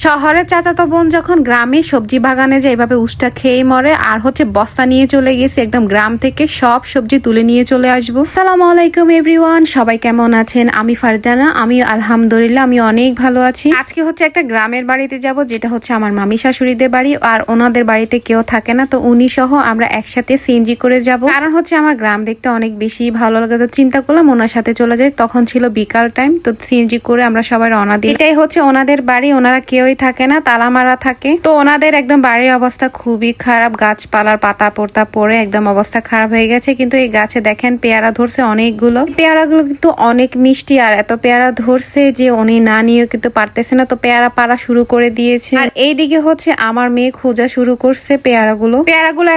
শহরের চাচাতো বোন যখন গ্রামে সবজি বাগানে যায় এভাবে উষ্টা খেয়ে মরে, আর বস্তা নিয়ে চলে গেছে একদম গ্রাম থেকে সব সবজি তুলে নিয়ে চলে আসবো। আসসালামু আলাইকুম এভরিওয়ান, সবাই কেমন আছেন? আমি ফারজানা, আমি আলহামদুলিল্লাহ আমি অনেক ভালো আছি। আজকে একটা গ্রামের বাড়িতে যাব, যেটা আমার মামি শাশুড়িদের বাড়ি, আর ওনাদের বাড়িতে কেউ থাকে না, তো উনি সহ আমরা একসাথে সিএনজি করে যাব। কারণ আমার গ্রাম দেখতে অনেক বেশি ভালো লাগে, তো চিন্তা করলাম ওনার সাথে চলে যাই। তখন ছিল বিকাল টাইম, তো সিএনজি করে আমরা সবাই রওনা দিই। এটাই ওনাদের বাড়ি, ওনারা কেউ থাকে না, তালা মারা থাকে। তো ওনাদের একদম বাড়ির অবস্থা খুবই খারাপ, গাছপালার পাতা পোড়তা পড়ে একদম অবস্থা খারাপ হয়ে গেছে। কিন্তু এই গাছে দেখেন পেয়ারা ধরছে অনেকগুলো, পেয়ারাগুলো কিন্তু অনেক মিষ্টি, আর এত পেয়ারা ধরছে যে উনি না নিয়ে কিন্তু পারতেছে না, তো পেয়ারা পাড়া শুরু করে দিয়েছে। আর এইদিকে আমার মেয়ে খোঁজা শুরু করছে পেয়ারাগুলো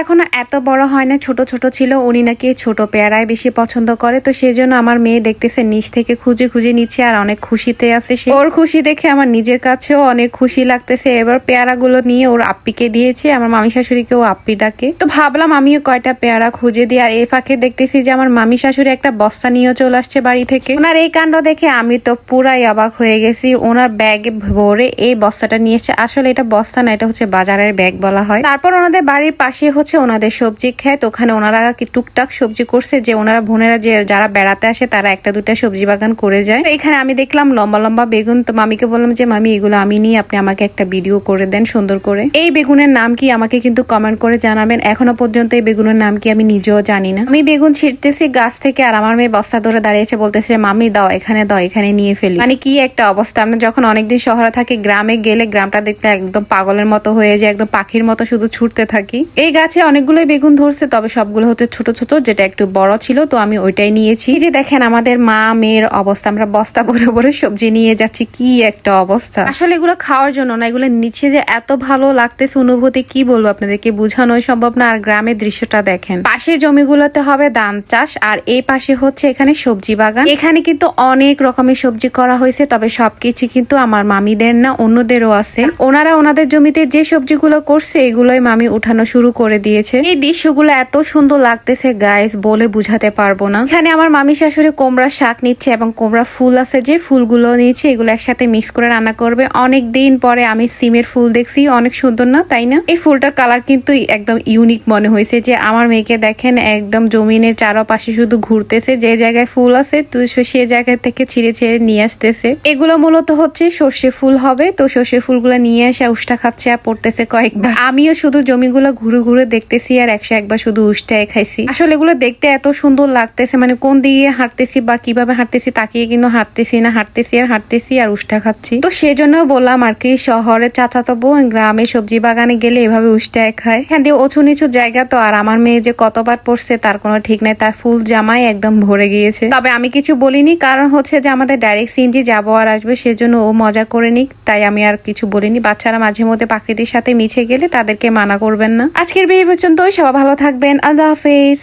এখন এত বড় হয় না, ছোট ছোট ছিল। উনি নাকি ছোট পেয়ারায় বেশি পছন্দ করে, তো সেজন্য আমার মেয়ে দেখতেছে নিচ থেকে খুঁজে খুঁজে নিচ্ছে, আর অনেক খুশিতে আছে সে। ওর খুশি দেখে আমার নিজের কাছেও অনেক খুশি লাগতেছে। এবার পেয়ারাগুলো নিয়ে ওর আপ্পিকে দিয়েছে, আমার মামি শাশুড়িকে ও আপ্পি ডাকে। তো ভাবলাম আমিও কয়টা পেয়ারা খুঁজে দিই। আর এই ফাঁকে দেখতেছি যে আমার মামি শাশুড়ি একটা বস্তা নিয়ে চলে আসছে বাড়ি থেকে। ওনার এই কাণ্ড দেখে আমি তো পুরাই অবাক হয়ে গেছি। ওনার ব্যাগে ভরে এই বস্তাটা নিয়ে এসছে। আসলে এটা বস্তা না, এটা বাজারের ব্যাগ বলা হয়। তারপর ওনাদের বাড়ির পাশে ওনাদের সবজি ক্ষেত, ওখানে ওনারা কি টুকটাক সবজি করছে, যে ওনারা বোনেরা যে যারা বেড়াতে আসে তারা একটা দুটা সবজি বাগান করে যায়। তো এখানে আমি দেখলাম লম্বা লম্বা বেগুন, তো মামিকে বললাম যে মামি এগুলো আমি নিয়ে আপনি আমাকে একটা ভিডিও করে দেন সুন্দর করে। এই বেগুনের নাম কি আমাকে কিন্তু কমেন্ট করে জানাবেন। এখনো পর্যন্ত এই বেগুনের নাম কি আমি নিজেও জানি না। আমি বেগুন ছিঁড়তেছি গাছ থেকে, আর আমার মেয়ে বস্তা ধরে দাঁড়িয়েছে, বলতেছে মামি দাও এখানে নিয়ে ফেলি। মানে কি একটা অবস্থা। আমরা যখন অনেকদিন শহরে থাকি, গ্রামে গেলে গ্রামটা দেখতে একদম পাগলের মতো হয়ে যায়, একদম পাখির মতো শুধু ছুটতে থাকি। এই গাছে অনেকগুলোই বেগুন ধরছে, তবে সবগুলো ছোট ছোট, যেটা একটু বড় ছিল, তো আমি ওইটাই নিয়েছি। এই যে দেখেন আমাদের মা মেয়ের অবস্থা, আমরা বস্তা ভরে ভরে সবজি নিয়ে যাচ্ছি। কি একটা অবস্থা। আসলে এগুলো খাওয়ার জন্য না, এগুলো নিচে যে এত ভালো লাগতেছে অনুভূতি কি বলবো আপনাদেরকে, বোঝানোই সম্ভব না। আর গ্রামের দৃশ্যটা দেখেন, পাশে জমিগুলোতে হবে ধান চাষ, আর এই পাশে এখানে সবজি বাগান। এখানে কিন্তু অনেক রকমের সবজি করা হয়েছে, তবে সবকিছু কিন্তু আমার মামিদের না, অন্যদেরও আছে। ওনারা ওনাদের জমিতে যে সবজিগুলো করছে এগুলোই মামি উঠানো শুরু করে দিয়েছে। এই দৃশ্যগুলো এত সুন্দর লাগতেছে গাইস, বলে বুঝাতে পারবো না। এখানে আমার মামি শাশুড়ি কুমড়া শাক নিচ্ছে, এবং কুমড়া ফুল আছে যে ফুলগুলো নিচ্ছে, এগুলো একসাথে মিক্স করে রান্না করবে। অনেক দিন পরে আমি সিমের ফুল দেখছি, অনেক সুন্দর না, তাই না? এই ফুলটার কালার কিন্তু একদম ইউনিক মনে হয়েছে। যে আমার মেয়েকে দেখেন একদম জমিনের চারপাশে শুধু ঘুরতেছে, যে জায়গায় ফুল আছে তো সে জায়গা থেকে ছিঁড়ে ছিঁড়ে নিয়ে আসতেছে। এগুলো মূলত সর্ষে ফুল হবে, তো সর্ষে ফুলগুলো নিয়ে এসে উষ্টা খাচ্ছে আর পড়তেছে কয়েকবার। আমিও শুধু জমিগুলো ঘুরে ঘুরে দেখতেছি, আর 101 শুধু উষ্টায় খাইছি। আসলে এগুলো দেখতে এত সুন্দর লাগতেছে, মানে কোন দিকে হাঁটতেছি বা কিভাবে হাঁটতেছি তাকিয়ে কিন্তু হাঁটতেছি না, হাঁটতেছি আর উষ্টা খাচ্ছি। তো সেজন্য বললাম আর কি, শহরের চাচাতো বোন গ্রামে সবজি বাগানে গেলে এভাবে উষ্টায় খায়। হ্যাঁ দিয়ে উঁচু নিচু জায়গা তো, আর আমার মেয়ে যে কতবার পড়ছে তার কোনো ঠিক নাই, তার ফুল জামাই একদম ভরে গিয়েছে। তবে আমি কিছু বলিনি, কারণ যে আমাদের ডাইরেক্ট সিএনজি যাবো আর আসবে, সেজন্য ও মজা করে নিক, তাই আমি আর কিছু বলিনি। বাচ্চারা মাঝে মধ্যে প্রকৃতির সাথে মিশে গেলে তাদেরকে মানা করবেন না। আজকের ভিডিও পর্যন্ত, সবাই ভালো থাকবেন, আল্লাহ হাফেজ।